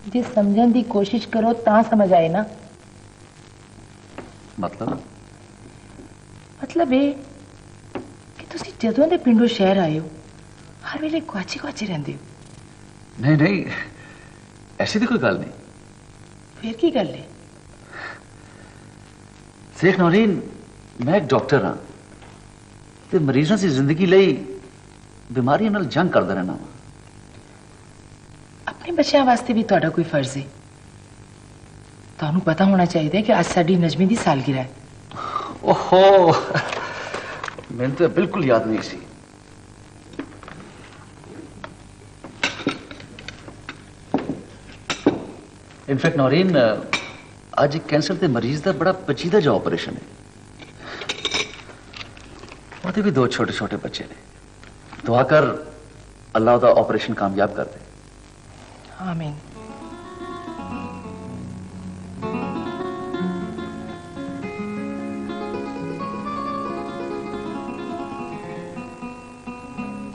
जे समझण दी कोशिश करो ता समझ आए ना। मतलब ये कि तुसी जदों दे पिंडों शहर आए हो हर वेले गुआचे गुआचे रहंदे हो। नहीं नहीं, ऐसी तो कोई गल नहीं। फिर की गल है? देख नौरीन, मैं एक डॉक्टर हाँ ते मरीजों की जिंदगी लई बीमारियों नाल जंग करदा रहना वा। अपने बच्चों वास्ते भी तुहाडा कोई फर्ज है। तुहानू पता होना चाहिए कि आज साडी नजमी दी सालगिरह है। ओहो, मैंने तो बिल्कुल याद नहीं सी। इनफैक्ट नौरीन, आज एक कैंसर के मरीज का बड़ा पेचीदा जो ऑपरेशन है, वो भी दो छोटे छोटे बच्चे ने। दुआ कर अल्लाह दा ऑपरेशन कामयाब कर दे। आमीन।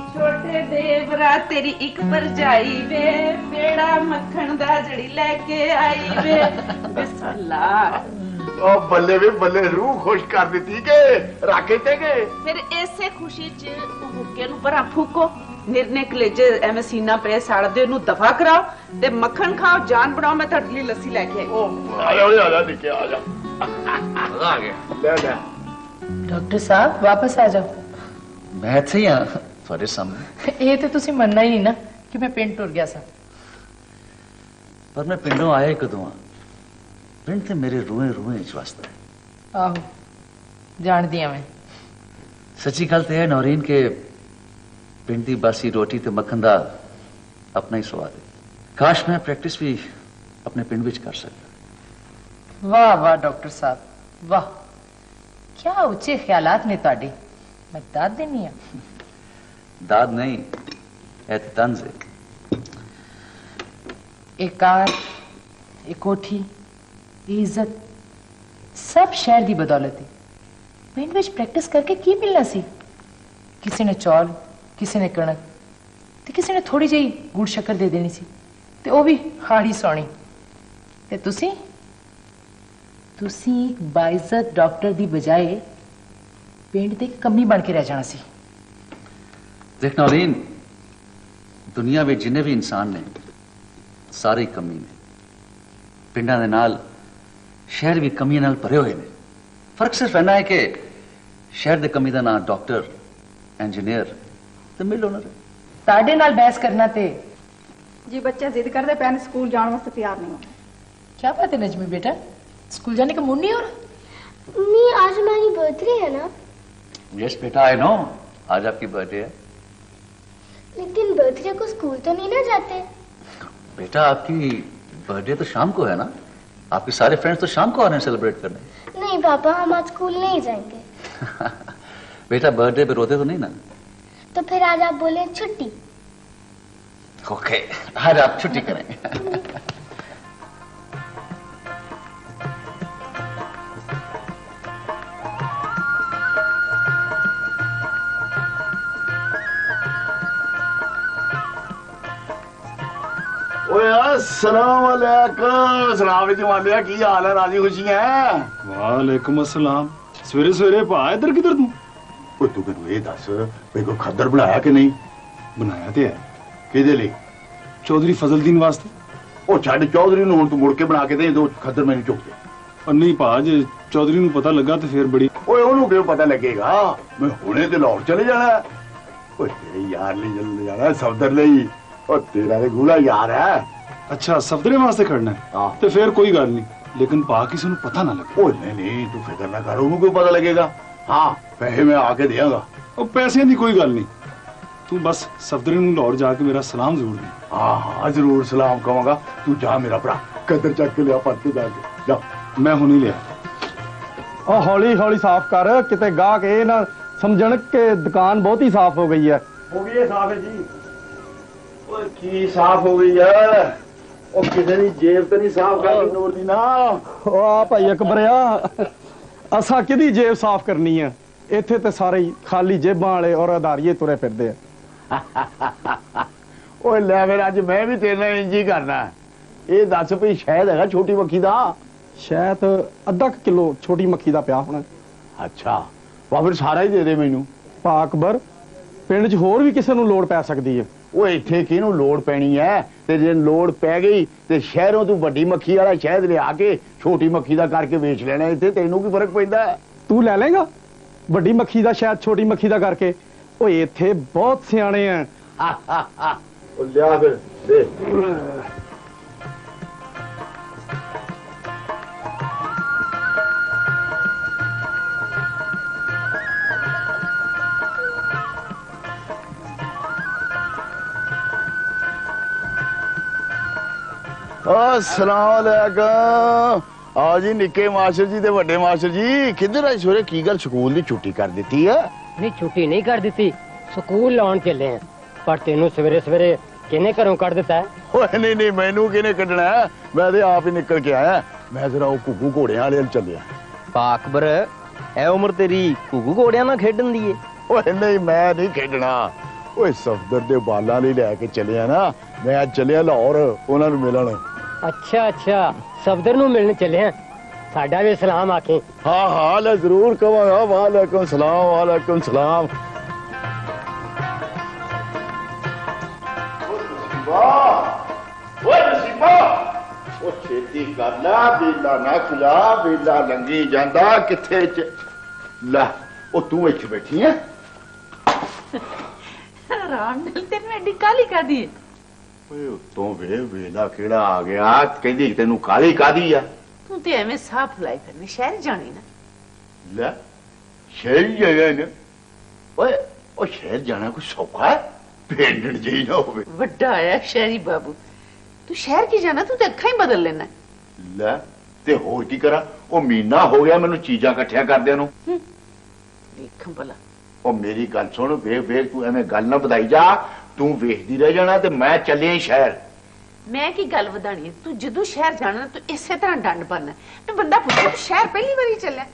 छोटे देवरा तेरी एक भरजाई वे, पेड़ा मक्खन दा जड़ी लेके आई वे। बिस्मिल्लाह। ओ बल्ले वे बल्ले, रूह खुश कर दी के राके ते गए। फिर ऐसे खुशी च हुक्के नु भरा फूको, निरने कलेजे एवें सीना पे साड़दे नु दफा कराओ ते मक्खन खाओ, जान बनाओ। मैं ਤੁਹਾਡੇ ਲਈ ਲੱਸੀ ਲੈ के आई। आ जा निके आ जा। मजा आ गया। ले ले। डॉक्टर साहब वापस आ जाओ। मैं इत्थे ही हाँ ਤੁਹਾਡੇ सामने। ये तो तुसी मनना ही नहीं ना कि मैं पिंड टुर गया सा। पर मैं पिंडों आया ही कदों हाँ। पिंड ते मेरे रूए रूए च वसदा है। आहो जानदी हां मैं। सच्ची गल तो है नौरीन के पिंड की बासी रोटी ते मक्खन दा अपना ही स्वाद है। काश मैं प्रैक्टिस भी अपने पिंड विच कर सकता। वाह वाह डॉक्टर साहब वाह, क्या ऊंचे ख्यालात ने तुहाडे। मैं दाद देनी है। दाद नहीं, है तंज है। एक कार, एक कोठी, इज्जत सब शहर की बदौलत है। पिंड विच प्रैक्टिस करके की मिलना सी? किसी ने चौल, किसी ने कणक ते किसी ने थोड़ी जी गुड़ शक्कर दे देनी सी, ते वो भी हाड़ी सौनी। ते तुसी एक बाइज्जत डॉक्टर दी बजाय पिंड दे कमी बन के रह जाना सी। देख नौरीन, दुनिया में जिन्ने भी इंसान ने सारे ही कमी ने। पिंडा दे नाल शहर भी कमियां नाल भरे हुए ने। फर्क सिर्फ इन्ना है कि शहर दे कमी दा नाम डॉक्टर, इंजीनियर ते मिल ओनर है। साडे नाल बहस करना ते जी बच्चे जिद करते पैन स्कूल जाने वास्ते तैयार नहीं हो। क्या बात है नजमी बेटा, स्कूल जाने का मूड नहीं हो रहा? मम्मी आज हमारी बर्थडे है ना। यस बेटा, आई नो आज आपकी बर्थडे है। लेकिन बर्थडे को स्कूल तो नहीं ना जाते। बेटा आपकी बर्थडे तो शाम को है ना, आपके सारे फ्रेंड्स तो शाम को आ रहे हैं सेलिब्रेट करने। नहीं पापा, हम आज स्कूल नहीं जाएंगे। बेटा बर्थडे पे रोते तो नहीं ना? तो फिर आज आप बोले छुट्टी। ओके, आज आप छुट्टी करें। अस्सलाम वालेकुम। सलाम जमालिया, की हाल है? राजी खुशी है? वालेकुम अस्सलाम। सवेरे सवेरे भा इधर किधर तू? ओए तू मैनू ये दस भाई कोई खद्दर बनाया कि नहीं? बनाया ते है। किहदे लई? चौधरी फजलदीन वास्ते। ओ छड़ चौधरी नूं हुण तू मुड़ के बना के दे दो खद्दर मैनू चुक दे। और नहीं भा, जे चौधरी नूं पता लगा तो फिर बड़ी। ओए ओनू क्यों पता लगेगा? मैं हुणे ते लाहौर चले जाना। ओए तेरे यार ले चले जाना सफदर लई। ओ तेरा ते गूढ़ा यार है। अच्छा सफदरे वास्ते खड़ना है? हाँ। तो फिर कोई गल नहीं, लेकिन भा किसी नूं पता ना लगे। ओ नहीं नहीं तू फिक्र ना कर, ओनू क्यों पता लगेगा? हाँ पैसे मैं आके देगा। और पैसे की कोई गल नहीं, तू बस सफदरे नूं लाहौर जाके मेरा सलाम जरूर दे। हाँ हाँ जरूर सलाम कहूंगा। तू जा मेरा भरा, कदर चक के लिया पत्ते जाके जा। मैं हुणी लिया। और हौली हौली साफ कर, किते गाहक ये ना समझण के दुकान बहुत ही साफ हो गई है। हो गई है साफ है जी। ओए की साफ हो गई है? ओ किसी दी जेब तो नहीं साफ करनी नूर दी ना? ओ आ भाई अकबरिया, असा किदी जेब साफ करनी है? इत्थे ते सारे ही खाली जेबां वाले और अधारिये तुरे फिरदे हैं। ओए ले फिर अज मैं भी तेरे नाल इंज ही करना है। ਇਹ ਦੱਸ ਭਈ ਸ਼ਹਿਦ ਹੈਗਾ ਛੋਟੀ ਮੱਖੀ ਦਾ? ਸ਼ਾਇਦ ਅੱਧਾ ਕੁ ਕਿਲੋ ਛੋਟੀ ਮੱਖੀ ਦਾ ਪਿਆ ਹੋਣਾ। ਅੱਛਾ ਵਾ ਫਿਰ ਸਾਰਾ ਹੀ ਦੇ ਦੇ ਮੈਨੂੰ। ਭਾ ਅਕਬਰ, ਪਿੰਡ 'ਚ ਹੋਰ ਵੀ ਕਿਸੇ ਨੂੰ ਲੋੜ ਪੈ ਸਕਦੀ ਹੈ। ਉਹ ਇੱਥੇ ਕਿਹਨੂੰ ਲੋੜ ਪੈਣੀ ਐ? ਤੇ ਜੇ ਲੋੜ ਪੈ ਗਈ ਤੇ ਸ਼ਹਿਰੋਂ ਤੂੰ ਵੱਡੀ ਮੱਖੀ ਵਾਲਾ ਸ਼ਹਿਦ ਲਿਆ ਕੇ ਛੋਟੀ ਮੱਖੀ ਦਾ ਕਰਕੇ ਵੇਚ ਲੈਣਾ। ਇੱਥੇ ਤੈਨੂੰ ਕੀ ਫਰਕ ਪੈਂਦਾ? ਤੂੰ ਲੈ ਲੇਗਾ ਵੱਡੀ ਮੱਖੀ ਦਾ ਸ਼ਾਇਦ ਛੋਟੀ ਮੱਖੀ ਦਾ ਕਰਕੇ? ਓਏ ਇੱਥੇ ਬਹੁਤ ਸਿਆਣੇ ਆ। ਉਹ ਲਿਆ ਫਿਰ ਦੇ। अस्सलामुअलैकुम। आओ जी निक्के मास्टर जी ते वड्डे मास्टर जी, किधर आई सोरे? की गल स्कूल दी छुट्टी कर दी है? नहीं छुट्टी नहीं कर दी, स्कूल लाउन चले हैं। पर तेनू सवेरे सवेरे किने घरों कट दिता है? ओए नहीं नहीं, मैनू किने कड्डना है, मैं ते आप ही निकल के आया। मैं जरा वो घुग्गू घोड़ियां वाले अल चलिया। अकबर ए उम्र तेरी घुग्गू घोड़ियां नाल खेडन दी है? ओए नहीं, मैं नहीं खेडना। ओए सफदर दे बालां लई लैके चलिया ना, मैं अज चलिया लाहौर उन्हां नू मिलण। अच्छा अच्छा, सफदर नू मिलने चले हैं। साडा भी सलाम आखे। हाँ हाँ ले जरूर कहांगा। वालेकुम सलाम, वालेकुम सलाम। छेती कर ला, बेला ना खुला, बेला लंगी जांदा किथे ला। ओ तू इत्थे बैठी है? राम नाल तेरे एडी काली कादी है? ओए उतों वे वेला केड़ा आ गया, कहंदी तेनू काली कादी आ? तू ते एवें साफ फलाई करनी, शहर जानी ना। ले शहर जाना ना? ओए ओ शहर जाना कोई सौखा है? भेंडण जी ना होवे। वड्डा आया शहरी बाबू, तू शहर की जाना, तू ते अखा ही बदल लेना। ले ते होर की करा? ओ महीना हो गया मैनू चीजां इकट्ठियां करदियां नू। देख भला ओ मेरी गल सुन, वेख वेख तू एवें गल ना वधाई जा। तू वेखदी रह जाना ते मैं चलिया ही शहर। मैं की गल वधानी है? तू जदों शहर जाना तू इसे तरह डंड पाना। मैं बंदा पूछे तू शहर पहली बारी चलिया?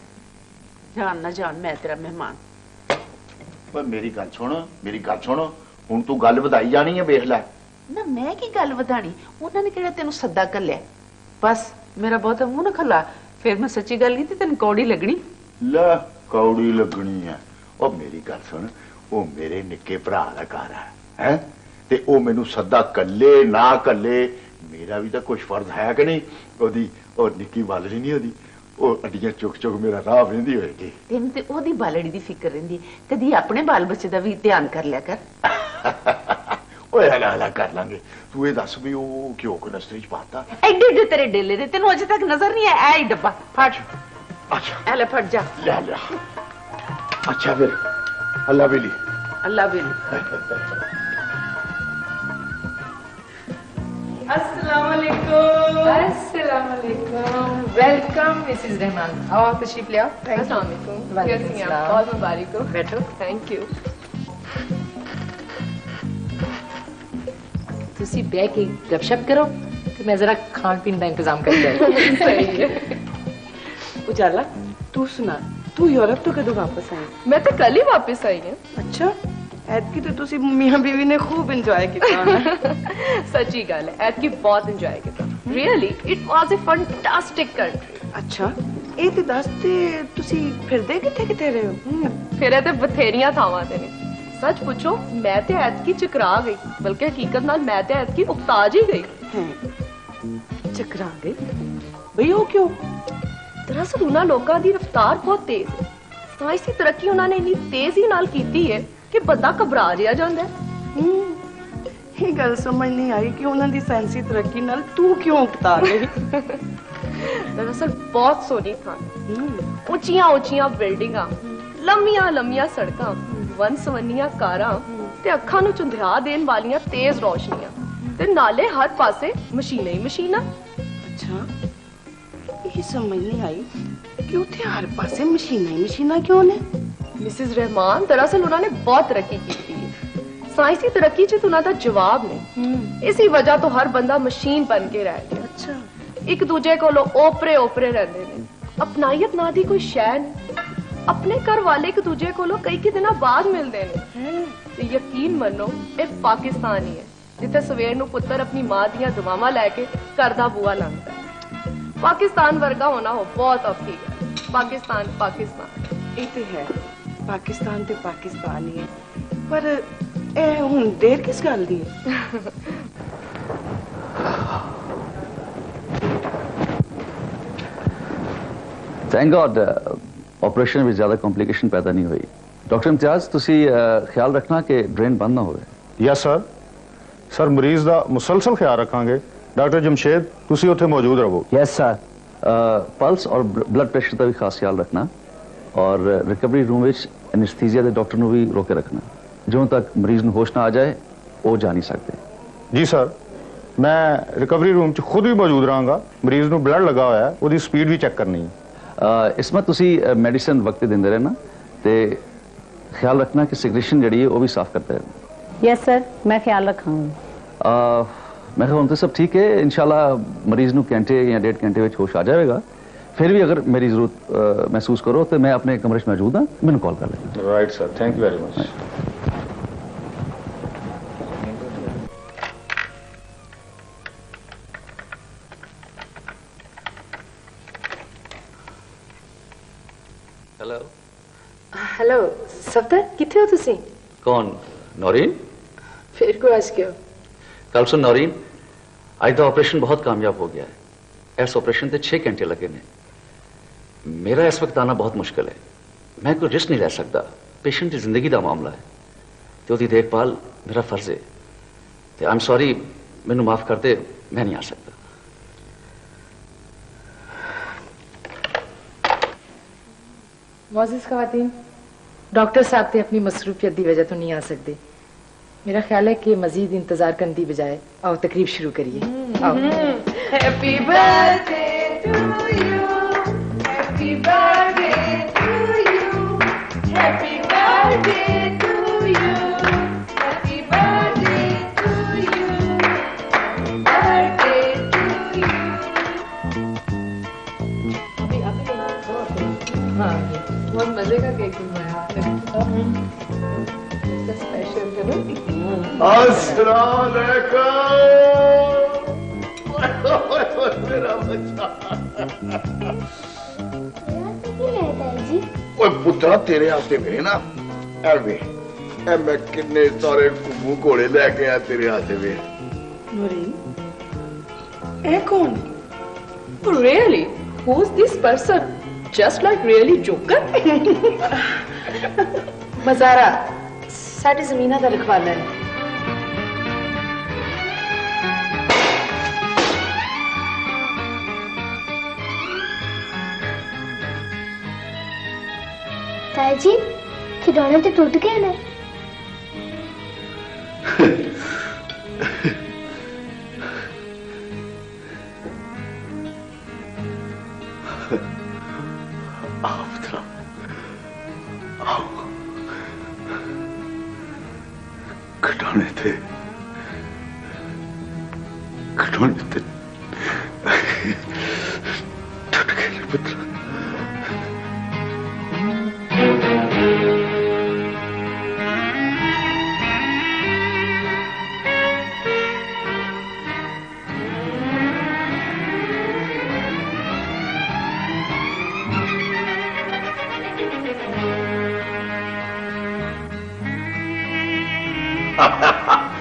जान ना जान, मैं तेरा मेहमान। पर मेरी गल सुन, मेरी गल सुन, हुण तू गल वधाई जानी है, वेख लै। ना मैं की गल वधानी, उन्होंने केड़ा तेनू सद्दा घल्लिया। बस मेरा बहुत मुंह ना खला, फिर मैं सच्ची गल की तेन कौड़ी लगनी। ले कौड़ी लगनी है? ओ मेरी गल सुन, ओ मेरे निक्के भरा दा घर है ते ओ मैनू सद्दा कल्ले ना कल्ले, मेरा भी तो कुछ फर्ज है कि नहीं? ओदी ओ निक्की बालड़ी नहीं ओदी, ओ अड्डियां चुक चुक मेरा राह वेंदी होएगी। तेन ते ओदी बालड़ी दी फिक्र रहिंदी, कदी अपने बाल बच्चे दा भी ध्यान कर लिया कर। ओए हला हला कर लांगे। तू ये दस भी ओ क्यों कनस्ट्री च पाता? एडे एडे तेरे डेले ने, तेनू अजे तक नजर नहीं आया? ए डब्बा फट। अच्छा एले फट जा। ले ले। अच्छा फिर अल्लाह बेली। अल्लाह बेली। अस्सलाम वालेकुम। अस्सलाम वालेकुम। Welcome Mrs Rahman. आओ आप तशरीफ ले आओ। अस्सलाम वालेकुम। वालेकुम कैसी हैं सलाम। आप? बहुत मुबारक हो। बैठो। Thank you. तुसी बैठ के गपशप करो तो मैं जरा खान पीन का इंतजाम करके सही है। उजाला तू सुना, तू यूरोप तो कदों वापस आई? मैं तो कल ही वापस आई हूँ। अच्छा, ऐतकी तो तुसी मियां बीवी ने खूब इंजॉय किया। सच्ची गल है, ऐतकी बहुत इंजॉय किया। Really it was a fantastic country. अच्छा, ਇਹ ਤੇ ਦੱਸ ਤੇ ਤੁਸੀਂ ਫਿਰਦੇ ਕਿੱਥੇ ਕਿੱਥੇ ਰਹੇ ਹੋ? फिर ते बथेरियां थावां ते ने। सच पूछो मैं ते ऐतकी चकरा गई, बल्कि हकीकत नाल मैं ते ऐतकी उकताज ही गई। चकरा गई? भई वो क्यों? दरअसल उन्हां लोकां दी रफ्तार बहुत तेज है। साइंसी तरक्की उन्होंने इन्नी तेजी नाल कीती है कि बंदा घबरा जिहा जांदा है। ये गल समझ नहीं आई कि उन्होंने साइंसी तरक्की नाल तू क्यों उकता गई? दरअसल बहुत सोहनी था, उचियां उचियां बिल्डिंगां, लंबियां लंबियां सड़कां, वन सवन्नियां कारां ते अखां नूं चुंधिया देण वालियां तेज रोशनियां ते नाले हर पासे मशीनां ही मशीनां। अच्छा, ये समझ नहीं आई कि उत्थे हर पासे मशीनां ही मशीनां क्यों ने? मिसेस रहमान दरअसल उन्होंने बहुत तरक्की की है। साइंसी तरक्की च उन्हां दा जवाब नहीं। इसी वजह तो हर बंदा मशीन बन के रह गया। अच्छा, एक दूजे कोलों ओपरे ओपरे रहंदे ने, अपनाइयत ना दी कोई शै नहीं। अपने घर वाले एक दूजे कोलों कई दिनों बाद मिलते हैं। यकीन मनो ये पाकिस्तान ही है। जिथे सवेर नूं पुत्तर अपनी मां दियां दुआवां लैके घर दा बूआ लंघदा। पाकिस्तान वर्गा होना हो बहुत औखी है। पाकिस्तान ये तो है, पाकिस्तान तो पाकिस्तान ही है, पर ए हुण देर किस गल दी है? थैंक गॉड ऑपरेशन में ज्यादा कॉम्प्लिकेशन पैदा नहीं हुई। डॉक्टर इम्तियाज तुसी ख्याल रखना कि ड्रेन बंद ना होवे। Yes sir. सर ਮਰੀਜ਼ ਦਾ ਮੁਸਲਸਲ ਖਿਆਲ ਰੱਖਾਂਗੇ। ਡਾਕਟਰ ਜਮਸ਼ੇਦ ਤੁਸੀਂ ਉੱਥੇ ਮੌਜੂਦ ਰਹੋ। Yes sir. पल्स और ब्लड प्रेशर का भी खास ख्याल रखना और रिकवरी रूम में एनेस्थीसिया के डॉक्टर ਨੂੰ भी रोके रखना। जो तक मरीज ਨੂੰ होश ना आ जाए वो जा नहीं सकते। ਜੀ ਸਰ, ਮੈਂ ਰਿਕਵਰੀ ਰੂਮ 'ਚ ਖੁਦ ਵੀ ਮੌਜੂਦ ਰਹਾਂਗਾ। ਮਰੀਜ਼ ਨੂੰ ਬਲੱਡ ਲੱਗਾ ਹੋਇਆ ਹੈ, ਉਹਦੀ ਸਪੀਡ ਵੀ ਚੈੱਕ ਕਰਨੀ ਹੈ। इसमें तुसी मेडिसिन वक्त देंदे रहना ते ख्याल रखना कि सिगरेशन जड़ी है वो भी साफ करते रहना। यस सर, मैं ख्याल रखाऊंगी। मैं कहूँ तो सब ठीक है। इंशाल्लाह मरीज ਨੂੰ घंटे या 1.5 घंटे में होश आ जाएगा। फिर भी अगर मेरी जरूरत महसूस करो तो मैं अपने कमरे में मौजूद हाँ, मैंने कॉल कर लेना। Right sir, thank you very much. Hello hello Safdar, किथे हो तुसी? कौन? नौरीन? फिर को आज क्यों? कल सुन नौरीन, आज तो ऑपरेशन बहुत कामयाब हो गया है। इस ऑपरेशन से 6 घंटे लगे ने। मेरा इस वक्त आना बहुत मुश्किल है। मैं कोई रिस्क नहीं ले सकता। पेशेंट की जिंदगी का मामला है तो उसकी देखभाल मेरा फर्ज है। तो आई एम सॉरी, मैनू माफ कर दे, मैं नहीं आ सकता। मोअज़्ज़िज़ ख़वातीन, डॉक्टर साहब ते अपनी मसरूफियत की वजह तो नहीं आ सकते। मेरा ख्याल है कि मजीद इंतजार करने की बजाय आओ तकरीब शुरू करिए। Happy birthday to you, happy birthday to you, happy birthday to you, happy birthday to you, birthday to you. हाँ, बहुत मजे का केक बनवाया आपने। स्पेशल है ना? अस्सलाम वालेकुम। मेरा बच्चा। ओए पुत्रा, तेरे आस्ते मेरे ना एवे ए मैं किन्ने सारे घुम्मू घोड़े लेके आया तेरे आस्ते वे। नूरीन, ए कौन? Really? Who's this person? Just like really Joker? मज़ारा sari ज़मीना का रखवाला है। ताई जी, खिलौने तो टूट गए ना। खिलौने थे, खिलौने थे टूट गए पुत्र।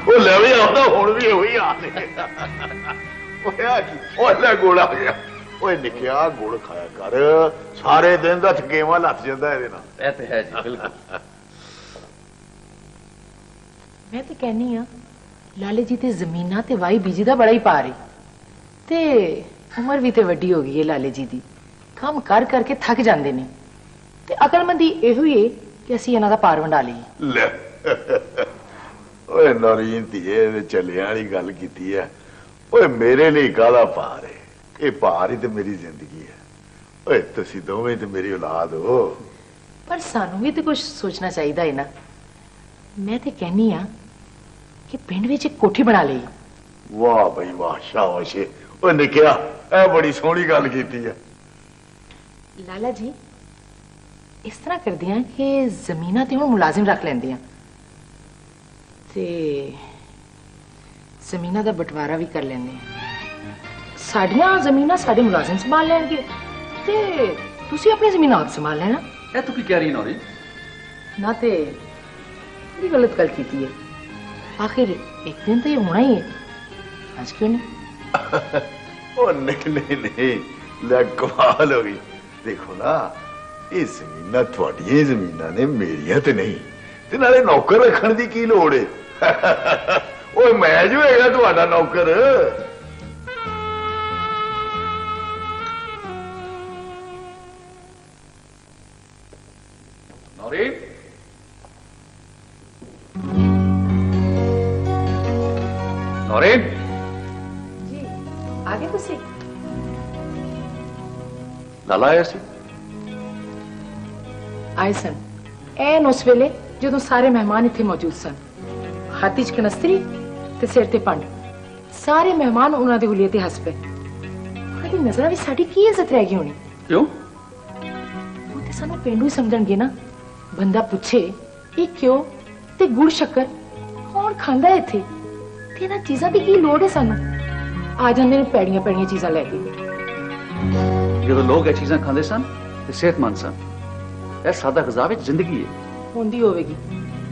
वो ले भी आता हुण भी वही हाल है। ले गुड़ आ गया। ओए निकिया गुड़ खाया कर, सारे दिन का थकेवा लथ जाता है। है जी, बिल्कुल। मैं तो कहनी हाँ, लाले जी ते जमीना ते वाई बीजी दा बड़ा ही पा रही ते उम्र भी ते वड्डी हो गई है लाले जी दी। काम कर करके थक जाते ने ते अकलमंदी इहो ही है कि असीं इन्हां दा पार वंडा लईए। ले ओए नौरीन धीए, चलिया वाली गल कीती है। ओए मेरे लिए काहदा भार है? ये भार ही तो मेरी जिंदगी है। ओए तुसी दोवें तो मेरी औलाद हो। पर सानू भी तो कुछ सोचना चाहिए है ना। मैं तो कहनी हाँ कि पिंड विच एक कोठी बना ली। वाह भाई वाह, शाबाश। ओए निकिया, ए बड़ी सोहनी गल कीती है। लाला जी इस तरह कर दिया कि जमीना ते हुण मुलाजिम रख लेंदियां ते ਜ਼ਮੀਨਾਂ ਦਾ ਬਟਵਾਰਾ ਵੀ ਕਰ ਲੈਂਦੇ ਆ। ਸਾਡੀਆਂ ਜ਼ਮੀਨਾਂ ਸਾਡੇ ਮੁਲਾਜ਼ਮ ਸੰਭਾਲ ਲੈਣਗੇ ਤੇ ਤੁਸੀਂ ਆਪਣੀ ਜ਼ਮੀਨ ਆਪ ਸੰਭਾਲ ਲੈਣਾ। ਇਹ ਤੂੰ ਕੀ ਕਹਿ ਰਹੀ ਨੌਰੀਨ? ਨਾ ਤੇ ये गलत गल की है। आखिर एक दिन तो ये होना ही है, आज क्यों नहीं? ओ नहीं ले कमाल हो गई। देखो ना ये जमीना थोड़ियां जमीना ने मेरिया तो नहीं ते नाले नौकर रखने की की लोड़ है। ओए मैं जो हैगा तुम्हारा नौकर। नौरीन नौरीन जी आगे तुसी लाला आया सी आए सन एन उस वेले जो सारे मेहमान इत्थे मौजूद सन। हाथी च कनस्तरी ते सिर ते पंड। सारे मेहमान उन्हां दे हुलिये ते हस पे। उन्हां दी नजरां विच साडी की इज्जत रह गई होनी? क्यों? वो ते सानू पेंडू ही समझणगे ना। बंदा पूछे ये क्यों ते गुड़ शक्कर कौन खांदा है इत्थे ते इन्हां चीज़ां दी की लोड़ है सानू? आ जांदे ने पैड़ियां पैड़ियां चीज़ां लैके। जो लोग ये चीज़ां खांदे सन ते सेहतमंद सन। यह सादा ग़िज़ा विच जिंदगी है होंदी होवेगी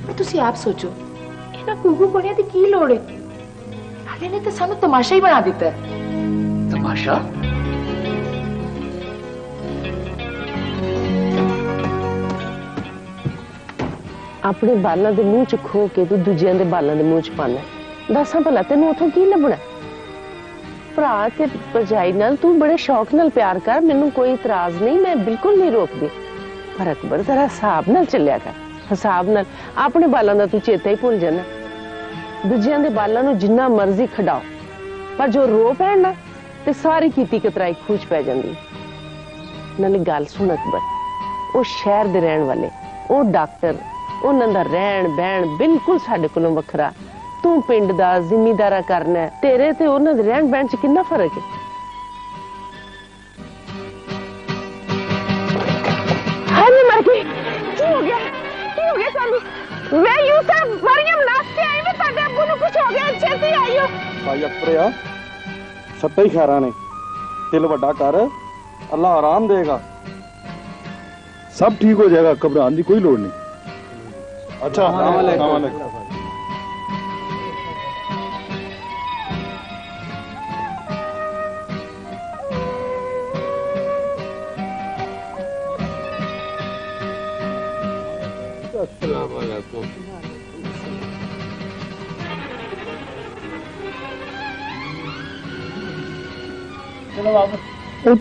पर तुसी आप सोचो इन्हां कुगू कोणियां दी की लोड़ है? हाले ने ते सानू तमाशा ही बना दिता है। तमाशा? अपने बालों के मुंह च खो के तू दूजिया के बालों के मुंह च पाना। दसा भला तेन उथों की लभना? भरा ते भरजाई नाल तू बड़े शौक नाल प्यार कर, मैनू कोई इतराज नहीं, मैं बिल्कुल नहीं रोकदी। पर अकबर जरा हिसाब नाल चलिया कर। हिसाब नाल अपने बालों का तू चेता ही भुल जाना। दूजिया के बालों नू जिन्ना मर्जी खड़ाओ पर जो रो पैण ना ते सारी कीती कतराई खूच पै जांदी। नाले गल सुन अकबर, वो शहर दे रहण वाले, वो डॉक्टर, उन्हां दा रहन बहन बिल्कुल साडे कोलों वखरा। तू पिंड दा जिमीदारा करना है, तेरे ते उन्हां दे रहन बहन च कितना फर्क है? हाय मैं मर गई। की हो गया? की हो गया सानू? मैं यूसुफ मरियम नाश्ते आई, मैं ताडे अब्बू नू कुछ हो गया, छेती आइयो। भाई अकबरिया सत्ता ही खैरा ने दिल वड्डा कर, अल्लाह आराम देगा, सब ठीक हो जाएगा, घबराने की कोई लोड़ नहीं। अच्छा अस्सलाम वालेकुम।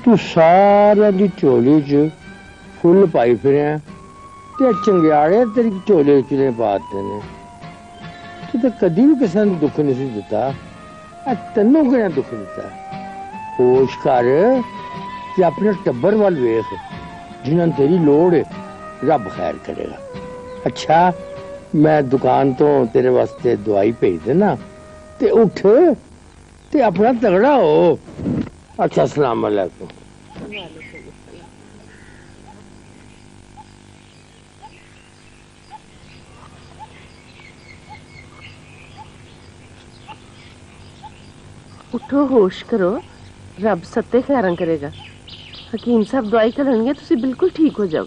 तू सारा दी झोली च फुल पाई फिरिया ते चंगियाड़े तेरी झोले च पाते ने। तू तो कदी भी किसी ने दुख नहीं दिता, तेनों कि दुख दिता? होश कर ते अपने टब्बर वाल वेख, जिन्हां तेरी लोड़ है, रब खैर करेगा। अच्छा मैं दुकान तो तेरे वास्ते दवाई भेज देना, ते उठ ते अपना तगड़ा हो। अच्छा अस्सलाम वालेकुम। उठो, होश करो, रब सत्ते खैरां करेगा। हकीम साहब दवाई करनगे, तुसी बिल्कुल ठीक हो जाओ।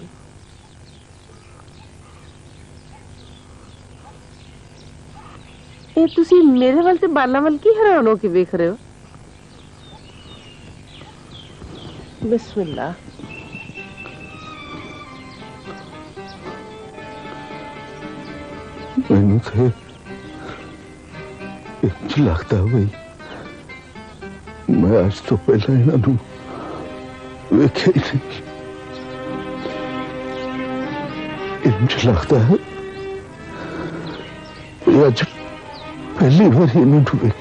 तुसी मेरे वाल ते बालां वाल की हैरान हो के वेख रहे हो? बिस्मिल्लाह। मैनू तो इंज लगता भाई मैं आज तो पहला इन्हों वेख्या ही नहीं। इंज लगता है अज पहली बार इन्हों वेख्या।